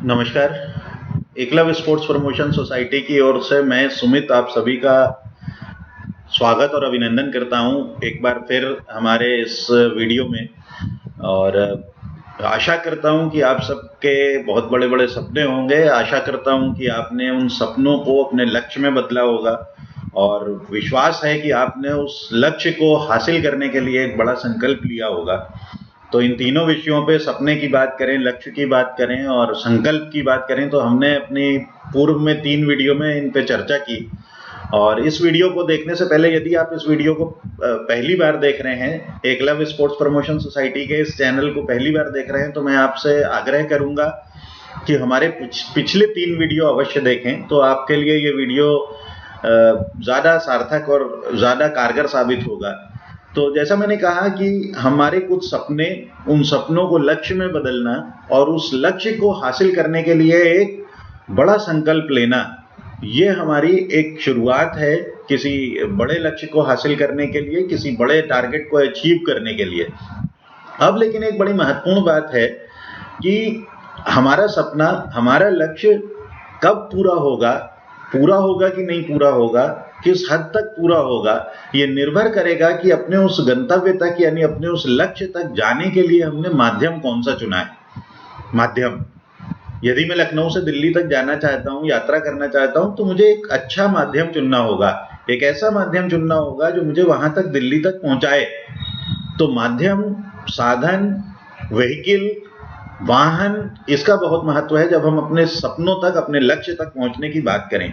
नमस्कार। Eklavya sports promotion society की ओर से मैं सुमित आप सभी का स्वागत और अभिनंदन करता हूं एक बार फिर हमारे इस वीडियो में। और आशा करता हूं कि आप सबके बहुत बड़े बड़े सपने होंगे। आशा करता हूं कि आपने उन सपनों को अपने लक्ष्य में बदला होगा और विश्वास है कि आपने उस लक्ष्य को हासिल करने के लिए एक बड़ा संकल्प लिया होगा। तो इन तीनों विषयों पे सपने की बात करें, लक्ष्य की बात करें और संकल्प की बात करें तो हमने अपनी पूर्व में 3 वीडियो में इन पे चर्चा की। और इस वीडियो को देखने से पहले यदि आप इस वीडियो को पहली बार देख रहे हैं, एकलव्य स्पोर्ट्स प्रमोशन सोसाइटी के इस चैनल को पहली बार देख रहे हैं, तो मैं आपसे आग्रह करूंगा कि हमारे पिछले 3 वीडियो अवश्य देखें। तो आपके लिए ये वीडियो ज़्यादा सार्थक और ज़्यादा कारगर साबित होगा। तो जैसा मैंने कहा कि हमारे कुछ सपने, उन सपनों को लक्ष्य में बदलना और उस लक्ष्य को हासिल करने के लिए एक बड़ा संकल्प लेना, ये हमारी एक शुरुआत है किसी बड़े लक्ष्य को हासिल करने के लिए, किसी बड़े टारगेट को अचीव करने के लिए। अब लेकिन एक बड़ी महत्वपूर्ण बात है कि हमारा सपना, हमारा लक्ष्य कब पूरा होगा कि नहीं पूरा होगा, किस हद तक पूरा होगा, ये निर्भर करेगा कि अपने उस गंतव्य तक यानी अपने उस लक्ष्य तक जाने के लिए हमने माध्यम कौन सा चुना है। माध्यम, यदि मैं लखनऊ से दिल्ली तक जाना चाहता हूँ, यात्रा करना चाहता हूँ, तो मुझे एक अच्छा माध्यम चुनना होगा, एक ऐसा माध्यम चुनना होगा जो मुझे वहां तक, दिल्ली तक पहुंचाए। तो माध्यम, साधन, व्हीकल, वाहन, इसका बहुत महत्व है जब हम अपने सपनों तक, अपने लक्ष्य तक पहुंचने की बात करें।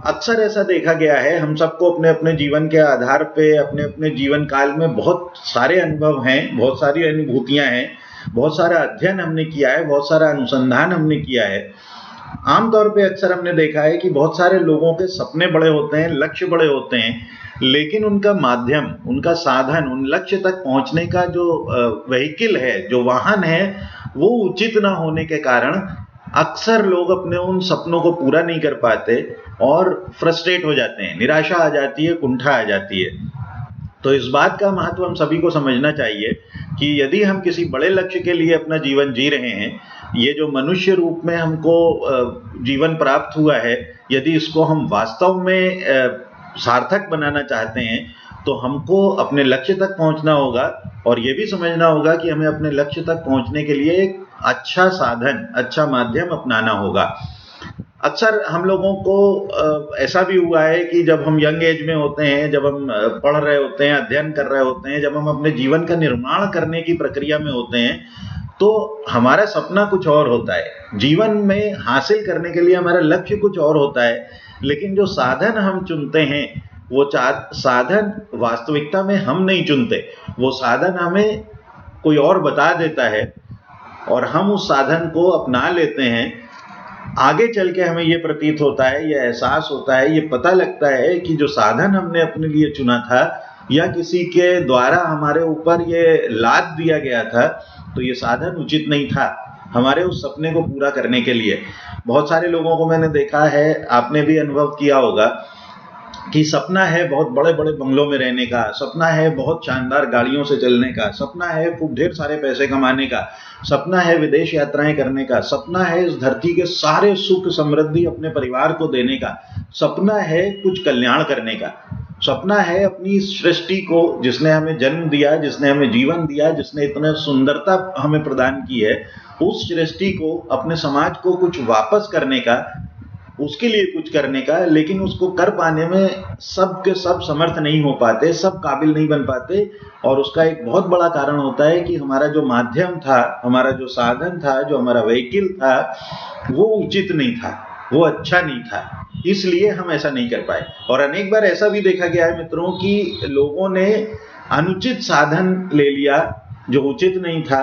अक्सर ऐसा देखा गया है, हम सबको अपने अपने जीवन के आधार पे, अपने अपने जीवन काल में बहुत सारे अनुभव हैं, बहुत सारी अनुभूतियां हैं, बहुत सारा अध्ययन हमने किया है, बहुत सारा अनुसंधान हमने किया है। आमतौर पे अक्सर हमने देखा है कि बहुत सारे लोगों के सपने बड़े होते हैं, लक्ष्य बड़े होते हैं, लेकिन उनका माध्यम, उनका साधन, उन लक्ष्य तक पहुंचने का जो व्हीकल है, जो वाहन है, वो उचित ना होने के कारण अक्सर लोग अपने उन सपनों को पूरा नहीं कर पाते और फ्रस्ट्रेट हो जाते हैं, निराशा आ जाती है, कुंठा आ जाती है। तो इस बात का महत्व हम सभी को समझना चाहिए कि यदि हम किसी बड़े लक्ष्य के लिए अपना जीवन जी रहे हैं, ये जो मनुष्य रूप में हमको जीवन प्राप्त हुआ है, यदि इसको हम वास्तव में सार्थक बनाना चाहते हैं, तो हमको अपने लक्ष्य तक पहुंचना होगा और ये भी समझना होगा कि हमें अपने लक्ष्य तक पहुंचने के लिए एक अच्छा साधन, अच्छा माध्यम अपनाना होगा। अक्सर हम लोगों को ऐसा भी हुआ है कि जब हम यंग एज में होते हैं, जब हम पढ़ रहे होते हैं, अध्ययन कर रहे होते हैं, जब हम अपने जीवन का निर्माण करने की प्रक्रिया में होते हैं, तो हमारा सपना कुछ और होता है, जीवन में हासिल करने के लिए हमारा लक्ष्य कुछ और होता है, लेकिन जो साधन हम चुनते हैं, वो साधन वास्तविकता में हम नहीं चुनते, वो साधन हमें कोई और बता देता है और हम उस साधन को अपना लेते हैं। आगे चल के हमें ये प्रतीत होता है, ये एहसास होता है, ये पता लगता है कि जो साधन हमने अपने लिए चुना था या किसी के द्वारा हमारे ऊपर ये लाद दिया गया था, तो ये साधन उचित नहीं था हमारे उस सपने को पूरा करने के लिए। बहुत सारे लोगों को मैंने देखा है, आपने भी अनुभव किया होगा कि सपना है बहुत बड़े बड़े बंगलों में रहने का, सपना है बहुत शानदार गाड़ियों से चलने का, सपना है खूब ढेर सारे पैसे कमाने का, सपना है विदेश यात्राएं करने का, सपना है इस धरती के सारे सुख समृद्धि अपने परिवार को देने का, सपना है कुछ कल्याण करने का, सपना है अपनी सृष्टि को, जिसने हमें जन्म दिया, जिसने हमें जीवन दिया, जिसने इतने सुंदरता हमें प्रदान की है, उस सृष्टि को, अपने समाज को कुछ वापस करने का, उसके लिए कुछ करने का। लेकिन उसको कर पाने में सब के सब समर्थ नहीं हो पाते, सब काबिल नहीं बन पाते और उसका एक बहुत बड़ा कारण होता है कि हमारा जो माध्यम था, हमारा जो साधन था, जो हमारा व्हीकल था, वो उचित नहीं था, वो अच्छा नहीं था, इसलिए हम ऐसा नहीं कर पाए। और अनेक बार ऐसा भी देखा गया है मित्रों कि लोगों ने अनुचित साधन ले लिया जो उचित नहीं था,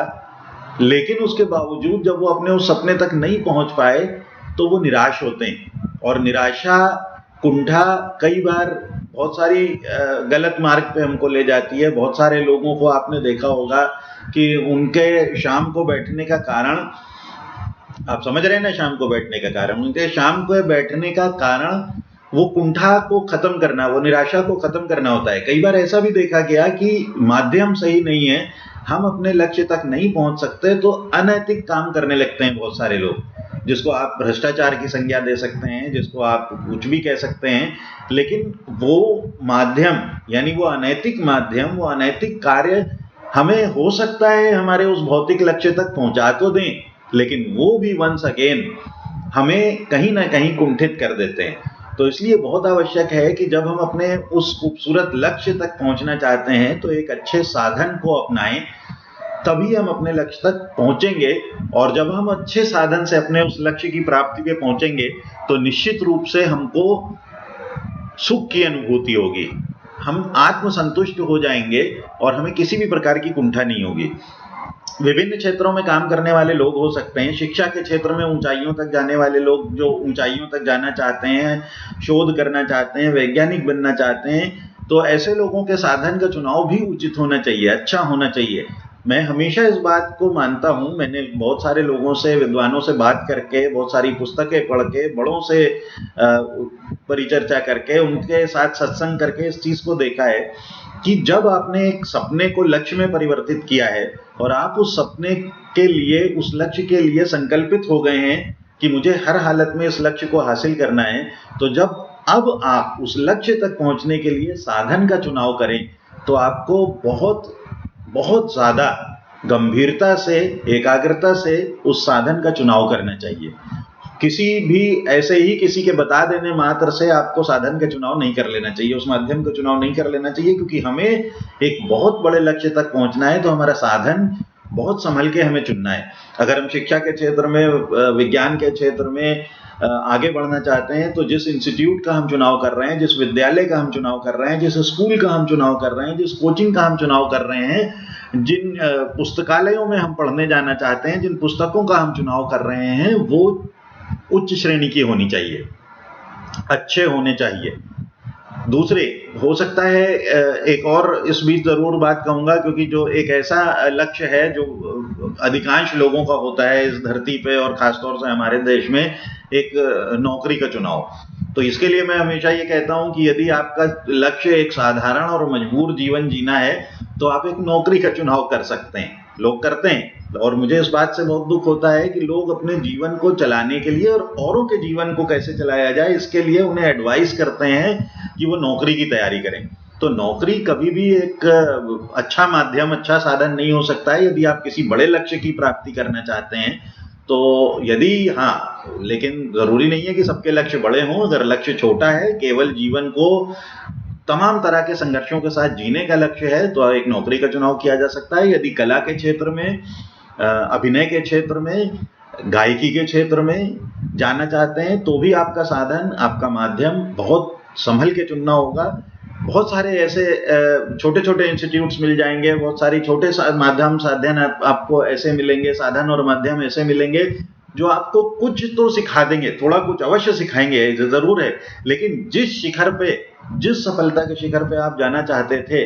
लेकिन उसके बावजूद जब वो अपने उस सपने तक नहीं पहुंच पाए तो वो निराश होते हैं। और निराशा, कुंठा कई बार बहुत सारी गलत मार्ग पे हमको ले जाती है। बहुत सारे लोगों को आपने देखा होगा कि उनके शाम को बैठने का कारण, आप समझ रहे हैं ना, शाम को बैठने का कारण, उनके शाम को बैठने का कारण वो कुंठा को खत्म करना, वो निराशा को खत्म करना होता है। कई बार ऐसा भी देखा गया कि माध्यम सही नहीं है, हम अपने लक्ष्य तक नहीं पहुंच सकते तो अनैतिक काम करने लगते हैं बहुत सारे लोग। जिसको आप भ्रष्टाचार की संज्ञा दे सकते हैं, जिसको आप कुछ भी कह सकते हैं, लेकिन वो माध्यम यानी वो अनैतिक माध्यम, वो अनैतिक कार्य हमें हो सकता है हमारे उस भौतिक लक्ष्य तक पहुंचा तो दें, लेकिन वो भी वंस अगेन हमें कहीं ना कहीं कुंठित कर देते हैं। तो इसलिए बहुत आवश्यक है कि जब हम अपने उस खूबसूरत लक्ष्य तक पहुंचना चाहते हैं तो एक अच्छे साधन को अपनाएं, तभी हम अपने लक्ष्य तक पहुंचेंगे। और जब हम अच्छे साधन से अपने उस लक्ष्य की प्राप्ति पे पहुंचेंगे तो निश्चित रूप से हमको सुख की अनुभूति होगी, हम आत्मसंतुष्ट हो जाएंगे और हमें किसी भी प्रकार की कुंठा नहीं होगी। विभिन्न क्षेत्रों में काम करने वाले लोग हो सकते हैं, शिक्षा के क्षेत्र में ऊंचाइयों तक जाने वाले लोग जो ऊंचाइयों तक जाना चाहते हैं, शोध करना चाहते हैं, वैज्ञानिक बनना चाहते हैं, तो ऐसे लोगों के साधन का चुनाव भी उचित होना चाहिए, अच्छा होना चाहिए। मैं हमेशा इस बात को मानता हूं, मैंने बहुत सारे लोगों से, विद्वानों से बात करके, बहुत सारी पुस्तकें पढ़ के, बड़ों से परिचर्चा करके, उनके साथ सत्संग करके इस चीज को देखा है कि जब आपने एक सपने को लक्ष्य में परिवर्तित किया है और आप उस सपने के लिए, उस लक्ष्य के लिए संकल्पित हो गए हैं कि मुझे हर हालत में इस लक्ष्य को हासिल करना है, तो जब अब आप उस लक्ष्य तक पहुंचने के लिए साधन का चुनाव करें तो आपको बहुत बहुत ज्यादा गंभीरता से, एकाग्रता से उस साधन का चुनाव करना चाहिए। किसी भी ऐसे ही किसी के बता देने मात्र से आपको साधन का चुनाव नहीं कर लेना चाहिए, उस माध्यम का चुनाव नहीं कर लेना चाहिए, क्योंकि हमें एक बहुत बड़े लक्ष्य तक पहुंचना है तो हमारा साधन बहुत संभल के हमें चुनना है। अगर हम शिक्षा के क्षेत्र में, विज्ञान के क्षेत्र में आगे बढ़ना चाहते हैं तो जिस इंस्टीट्यूट का हम चुनाव कर रहे हैं, जिस विद्यालय का हम चुनाव कर रहे हैं, जिस स्कूल का हम चुनाव कर रहे हैं, जिस कोचिंग का हम चुनाव कर रहे हैं, जिन पुस्तकालयों में हम पढ़ने जाना चाहते हैं, जिन पुस्तकों का हम चुनाव कर रहे हैं, वो उच्च श्रेणी की होनी चाहिए, अच्छे होने चाहिए। दूसरे हो सकता है, एक और इस बीच जरूर बात कहूंगा, क्योंकि जो एक ऐसा लक्ष्य है जो अधिकांश लोगों का होता है इस धरती पे और खासतौर से हमारे देश में, एक नौकरी का चुनाव। तो इसके लिए मैं हमेशा ये कहता हूं कि यदि आपका लक्ष्य एक साधारण और मजबूर जीवन जीना है तो आप एक नौकरी का चुनाव कर सकते हैं। लोग करते हैं, और मुझे इस बात से बहुत दुख होता है कि लोग अपने जीवन को चलाने के लिए और औरों के जीवन को कैसे चलाया जाए इसके लिए उन्हें एडवाइस करते हैं कि वो नौकरी की तैयारी करें। तो नौकरी कभी भी एक अच्छा माध्यम, अच्छा साधन नहीं हो सकता है यदि आप किसी बड़े लक्ष्य की प्राप्ति करना चाहते हैं। तो यदि, हाँ, लेकिन जरूरी नहीं है कि सबके लक्ष्य बड़े हों। अगर लक्ष्य छोटा है, केवल जीवन को तमाम तरह के संघर्षों के साथ जीने का लक्ष्य है, तो एक नौकरी का चुनाव किया जा सकता है। यदि कला के क्षेत्र में, अभिनय के क्षेत्र में, गायकी के क्षेत्र में जाना चाहते हैं तो भी आपका साधन, आपका माध्यम बहुत संभल के चुनना होगा। बहुत सारे ऐसे छोटे छोटे इंस्टीट्यूट्स मिल जाएंगे, बहुत सारी छोटे माध्यम, साधन आपको ऐसे मिलेंगे, साधन और माध्यम ऐसे मिलेंगे जो आपको कुछ तो सिखा देंगे, थोड़ा कुछ अवश्य सिखाएंगे, जरूर है, लेकिन जिस शिखर पे, जिस सफलता के शिखर पे आप जाना चाहते थे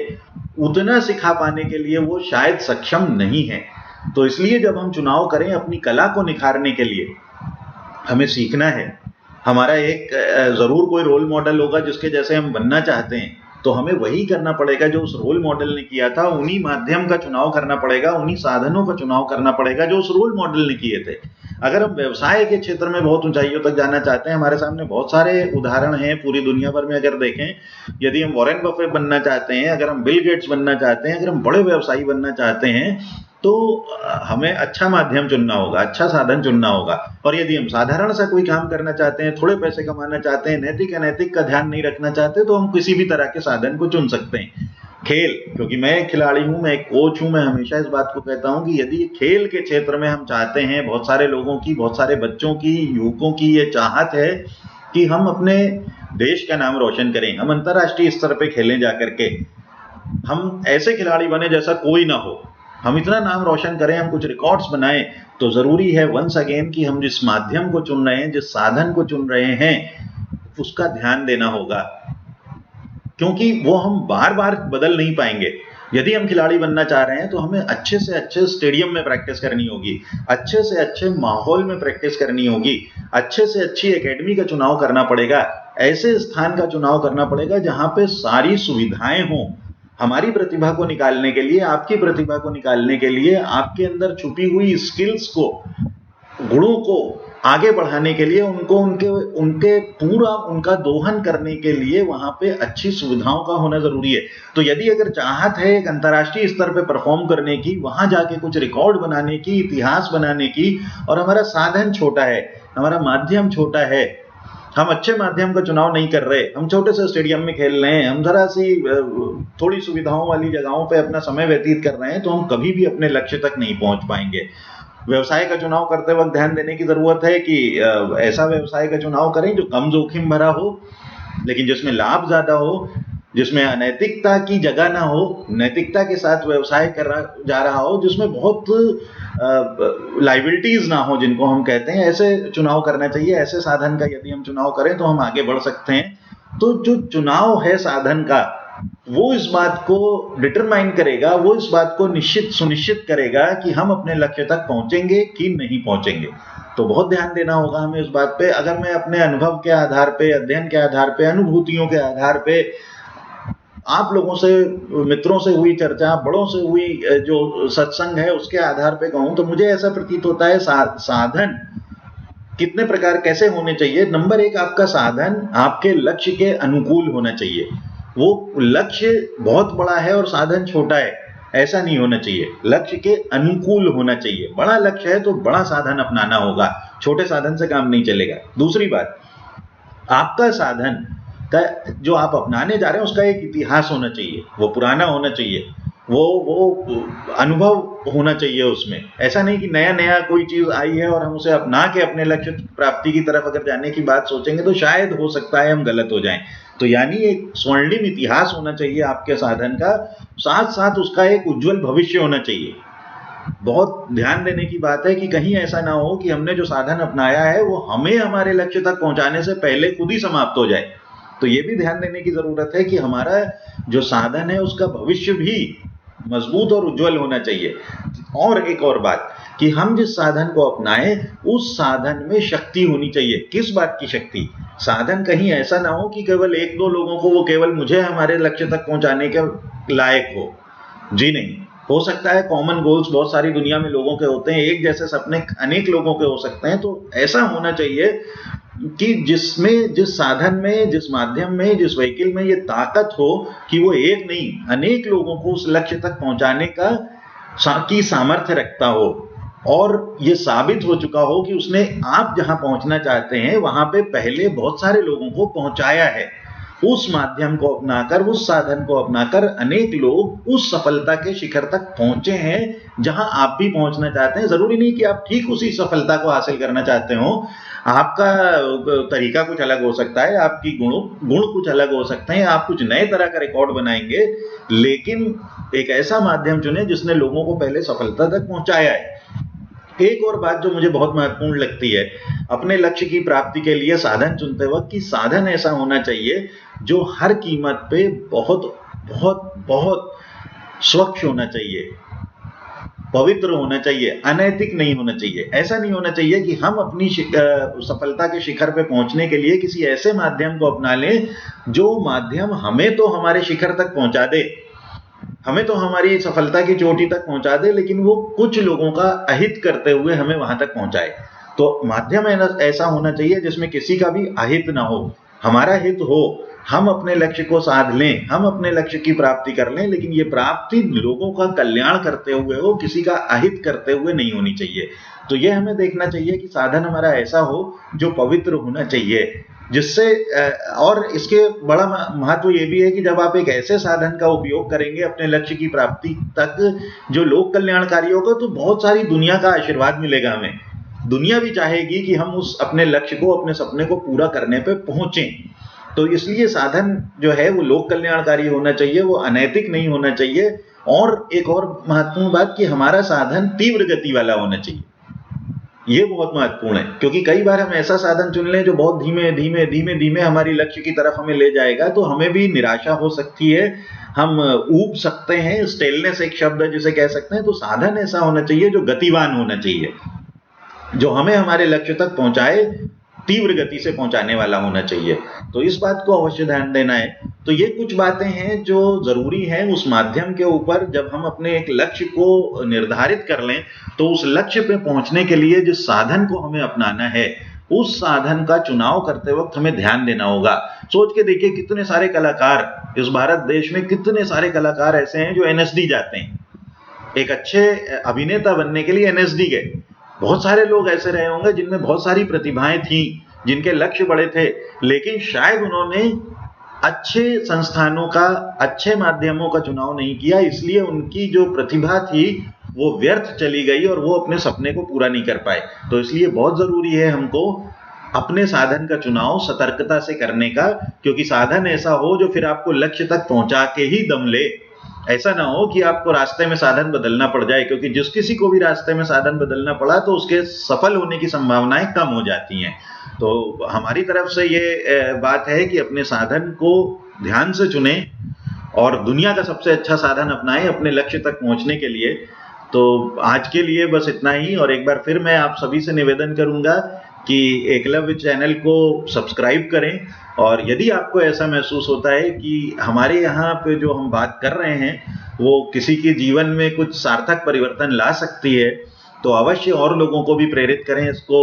उतना सिखा पाने के लिए वो शायद सक्षम नहीं है। तो इसलिए जब हम चुनाव करें अपनी कला को निखारने के लिए, हमें सीखना है। हमारा एक जरूर कोई रोल मॉडल होगा जिसके जैसे हम बनना चाहते हैं, तो हमें वही करना पड़ेगा जो उस रोल मॉडल ने किया था, उन्हीं माध्यम का चुनाव करना पड़ेगा, उन्हीं साधनों का चुनाव करना पड़ेगा जो उस रोल मॉडल ने किए थे। अगर हम व्यवसाय के क्षेत्र में बहुत ऊंचाइयों तक जाना चाहते हैं, हमारे सामने बहुत सारे उदाहरण हैं पूरी दुनिया भर में। अगर देखें, यदि हम वॉरेन बफेट बनना चाहते हैं, अगर हम बिल गेट्स बनना चाहते हैं, अगर हम बड़े व्यवसायी बनना चाहते हैं, तो हमें अच्छा माध्यम चुनना होगा, अच्छा साधन चुनना होगा। और यदि हम साधारण सा कोई काम करना चाहते हैं, थोड़े पैसे कमाना चाहते हैं, नैतिक अनैतिक का ध्यान नहीं रखना चाहते, तो हम किसी भी तरह के साधन को चुन सकते हैं। खेल, क्योंकि मैं एक खिलाड़ी हूं, मैं एक कोच हूं, मैं हमेशा इस बात को कहता हूं कि यदि खेल के क्षेत्र में हम चाहते हैं, बहुत सारे लोगों की, बहुत सारे बच्चों की, युवकों की ये चाहत है कि हम अपने देश का नाम रोशन करें, हम अंतर्राष्ट्रीय स्तर पे खेलें जाकर के, हम ऐसे खिलाड़ी बने जैसा कोई ना हो, हम इतना नाम रोशन करें, हम कुछ रिकॉर्ड्स बनाएं, तो जरूरी है वंस अगेन कि हम जिस माध्यम को चुन रहे हैं, जिस साधन को चुन रहे हैं, उसका ध्यान देना होगा, क्योंकि वो हम बार बार बदल नहीं पाएंगे। यदि हम खिलाड़ी बनना चाह रहे हैं तो हमें अच्छे से अच्छे स्टेडियम में प्रैक्टिस करनी होगी, अच्छे से अच्छे माहौल में प्रैक्टिस करनी होगी, अच्छे से अच्छी एकेडमी का चुनाव करना पड़ेगा, ऐसे स्थान का चुनाव करना पड़ेगा जहां पे सारी सुविधाएं हों हमारी प्रतिभा को निकालने के लिए, आपकी प्रतिभा को निकालने के लिए, आपके अंदर छुपी हुई स्किल्स को, गुणों को आगे बढ़ाने के लिए, उनको उनके उनके पूरा उनका दोहन करने के लिए वहां पे अच्छी सुविधाओं का होना जरूरी है। तो यदि अगर चाहत है एक अंतर्राष्ट्रीय स्तर पे परफॉर्म करने की, वहां जाके कुछ रिकॉर्ड बनाने की, इतिहास बनाने की, और हमारा साधन छोटा है, हमारा माध्यम छोटा है, हम अच्छे माध्यम का चुनाव नहीं कर रहे, हम छोटे से स्टेडियम में खेल रहे हैं, हम जरा सी थोड़ी सुविधाओं वाली जगहों पे अपना समय व्यतीत कर रहे हैं, तो हम कभी भी अपने लक्ष्य तक नहीं पहुंच पाएंगे। व्यवसाय का चुनाव करते वक्त ध्यान देने की जरूरत है कि ऐसा व्यवसाय का चुनाव करें जो कम जोखिम भरा हो, लेकिन जिसमें लाभ ज्यादा हो, जिसमें अनैतिकता की जगह ना हो, नैतिकता के साथ व्यवसाय कर जा रहा हो, जिसमें बहुत लाइबिलिटीज ना हो जिनको हम कहते हैं, ऐसे चुनाव करना चाहिए। ऐसे साधन का यदि हम चुनाव करें तो हम आगे बढ़ सकते हैं। तो जो चुनाव है साधन का, वो इस बात को डिटरमाइन करेगा, वो इस बात को सुनिश्चित करेगा कि हम अपने लक्ष्य तक पहुंचेंगे कि नहीं पहुंचेंगे। तो बहुत ध्यान देना होगा हमें इस बात पे। अगर मैं अपने अनुभव के आधार पे, अध्ययन के आधार पे, अनुभूतियों के आधार पे, आप लोगों से, मित्रों से हुई चर्चा, बड़ों से हुई जो सत्संग है, उसके आधार पे कहूं तो मुझे ऐसा प्रतीत होता है साधन कितने प्रकार कैसे होने चाहिए। नंबर एक, आपका साधन आपके लक्ष्य के अनुकूल होना चाहिए। वो लक्ष्य बहुत बड़ा है और साधन छोटा है, ऐसा नहीं होना चाहिए। लक्ष्य के अनुकूल होना चाहिए। बड़ा लक्ष्य है तो बड़ा साधन अपनाना होगा, छोटे साधन से काम नहीं चलेगा। दूसरी बात, आपका साधन का जो आप अपनाने जा रहे हैं उसका एक इतिहास होना चाहिए, वो पुराना होना चाहिए, वो अनुभव होना चाहिए उसमें। ऐसा नहीं कि नया नया कोई चीज आई है और हम उसे अपना के अपने लक्ष्य प्राप्ति की तरफ अगर जाने की बात सोचेंगे तो शायद हो सकता है हम गलत हो जाएं। तो यानी एक स्वर्णिम इतिहास होना चाहिए आपके साधन का, साथ साथ उसका एक उज्जवल भविष्य होना चाहिए। बहुत ध्यान देने की बात है कि कहीं ऐसा ना हो कि हमने जो साधन अपनाया है वो हमें हमारे लक्ष्य तक पहुंचाने से पहले खुद ही समाप्त हो जाए। तो ये भी ध्यान देने की जरूरत है कि हमारा जो साधन है उसका भविष्य भी मजबूत और उज्जवल होना चाहिए। और एक और बात कि हम जिस साधन को अपनाएं उस साधन में शक्ति होनी चाहिए। किस बात की शक्ति? साधन कहीं ऐसा ना हो कि केवल एक दो लोगों को वो केवल मुझे हमारे लक्ष्य तक पहुंचाने के लायक हो। जी नहीं, हो सकता है कॉमन गोल्स बहुत सारी दुनिया में लोगों के होते हैं, एक जैसे सपने अनेक लोगों के हो सकते हैं। तो ऐसा होना चाहिए कि जिसमें, जिस साधन में, जिस माध्यम में, जिस व्हीकल में ये ताकत हो कि वो एक नहीं अनेक लोगों को उस लक्ष्य तक पहुंचाने की सामर्थ्य रखता हो, और ये साबित हो चुका हो कि उसने आप जहां पहुंचना चाहते हैं वहां पे पहले बहुत सारे लोगों को पहुंचाया है। उस माध्यम को अपनाकर, उस साधन को अपनाकर अनेक लोग उस सफलता के शिखर तक पहुंचे हैं जहां आप भी पहुंचना चाहते हैं। जरूरी नहीं कि आप ठीक उसी सफलता को हासिल करना चाहते हो, आपका तरीका कुछ अलग हो सकता है, आपकी गुण कुछ अलग हो सकते हैं, आप कुछ नए तरह का रिकॉर्ड बनाएंगे, लेकिन एक ऐसा माध्यम चुने जिसने लोगों को पहले सफलता तक पहुंचाया है। एक और बात जो मुझे बहुत महत्वपूर्ण लगती है अपने लक्ष्य की प्राप्ति के लिए साधन चुनते वक्त, कि साधन ऐसा होना चाहिए जो हर कीमत पे बहुत बहुत बहुत स्वच्छ होना चाहिए, पवित्र होना चाहिए, अनैतिक नहीं होना चाहिए। ऐसा नहीं होना चाहिए कि हम अपनी सफलता के शिखर पे पहुंचने के लिए किसी ऐसे माध्यम को अपना लें जो माध्यम हमें तो हमारे शिखर तक पहुंचा दे, हमें तो हमारी सफलता की चोटी तक पहुंचा दे, लेकिन वो कुछ लोगों का अहित करते हुए हमें वहां तक पहुंचाए। तो माध्यम ऐसा होना चाहिए जिसमें किसी का भी अहित ना हो, हमारा हित हो, हम अपने लक्ष्य को साध लें, हम अपने लक्ष्य की प्राप्ति कर लें, लेकिन ये प्राप्ति लोगों का कल्याण करते हुए हो, किसी का अहित करते हुए नहीं होनी चाहिए। तो ये हमें देखना चाहिए कि साधन हमारा ऐसा हो जो पवित्र होना चाहिए, जिससे, और इसके बड़ा महत्व ये भी है कि जब आप एक ऐसे साधन का उपयोग करेंगे अपने लक्ष्य की प्राप्ति तक जो लोक कल्याणकारी होगा, तो बहुत सारी दुनिया का आशीर्वाद मिलेगा हमें। दुनिया भी चाहेगी कि हम उस अपने लक्ष्य को, अपने सपने को पूरा करने पे पहुंचे। तो इसलिए साधन जो है वो लोक कल्याणकारी होना चाहिए, वो अनैतिक नहीं होना चाहिए। और एक और महत्वपूर्ण बात कि हमारा साधन तीव्र गति वाला होना चाहिए। ये बहुत महत्वपूर्ण है, क्योंकि कई बार हम ऐसा साधन चुन लें जो बहुत धीमे धीमे धीमे धीमे हमारी लक्ष्य की तरफ हमें ले जाएगा, तो हमें भी निराशा हो सकती है, हम ऊब सकते हैं। स्टेलनेस एक शब्द है जिसे कह सकते हैं। तो साधन ऐसा होना चाहिए जो गतिवान होना चाहिए, जो हमें हमारे लक्ष्य तक पहुंचाए तीव्र गति से पहुंचाने वाला होना चाहिए। तो इस बात को अवश्य ध्यान देना है। तो ये कुछ बातें हैं जो जरूरी हैं उस माध्यम के ऊपर। जब हम अपने एक लक्ष्य को निर्धारित कर लें तो उस लक्ष्य पे पहुंचने के लिए जिस साधन को हमें अपनाना है उस साधन का चुनाव करते वक्त हमें ध्यान देना होगा। सोच के देखिए कितने सारे कलाकार इस भारत देश में, कितने सारे कलाकार ऐसे हैं जो एनएसडी जाते हैं, एक अच्छे अभिनेता बनने के लिए एनएसडी गए। बहुत सारे लोग ऐसे रहे होंगे जिनमें बहुत सारी प्रतिभाएं थी, जिनके लक्ष्य बड़े थे, लेकिन शायद उन्होंने अच्छे संस्थानों का, अच्छे माध्यमों का चुनाव नहीं किया, इसलिए उनकी जो प्रतिभा थी वो व्यर्थ चली गई और वो अपने सपने को पूरा नहीं कर पाए। तो इसलिए बहुत जरूरी है हमको अपने साधन का चुनाव सतर्कता से करने का, क्योंकि साधन ऐसा हो जो फिर आपको लक्ष्य तक पहुंचा के ही दम ले। ऐसा ना हो कि आपको रास्ते में साधन बदलना पड़ जाए, क्योंकि जिस किसी को भी रास्ते में साधन बदलना पड़ा तो उसके सफल होने की संभावनाएं कम हो जाती हैं। तो हमारी तरफ से ये बात है कि अपने साधन को ध्यान से चुने और दुनिया का सबसे अच्छा साधन अपनाएं अपने लक्ष्य तक पहुंचने के लिए। तो आज के लिए बस इतना ही। और एक बार फिर मैं आप सभी से निवेदन करूंगा कि एकलव्य चैनल को सब्सक्राइब करें, और यदि आपको ऐसा महसूस होता है कि हमारे यहाँ पे जो हम बात कर रहे हैं वो किसी के जीवन में कुछ सार्थक परिवर्तन ला सकती है, तो अवश्य और लोगों को भी प्रेरित करें, इसको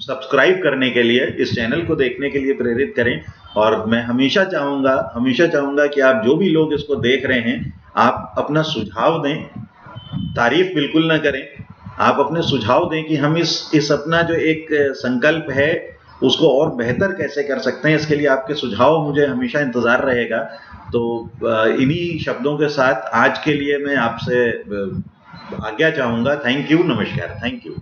सब्सक्राइब करने के लिए, इस चैनल को देखने के लिए प्रेरित करें। और मैं हमेशा चाहूँगा कि आप जो भी लोग इसको देख रहे हैं, आप अपना सुझाव दें, तारीफ बिल्कुल ना करें, आप अपने सुझाव दें कि हम इस अपना जो एक संकल्प है उसको और बेहतर कैसे कर सकते हैं। इसके लिए आपके सुझाव मुझे हमेशा इंतजार रहेगा। तो इन्हीं शब्दों के साथ आज के लिए मैं आपसे आज्ञा चाहूँगा। थैंक यू, नमस्कार, थैंक यू।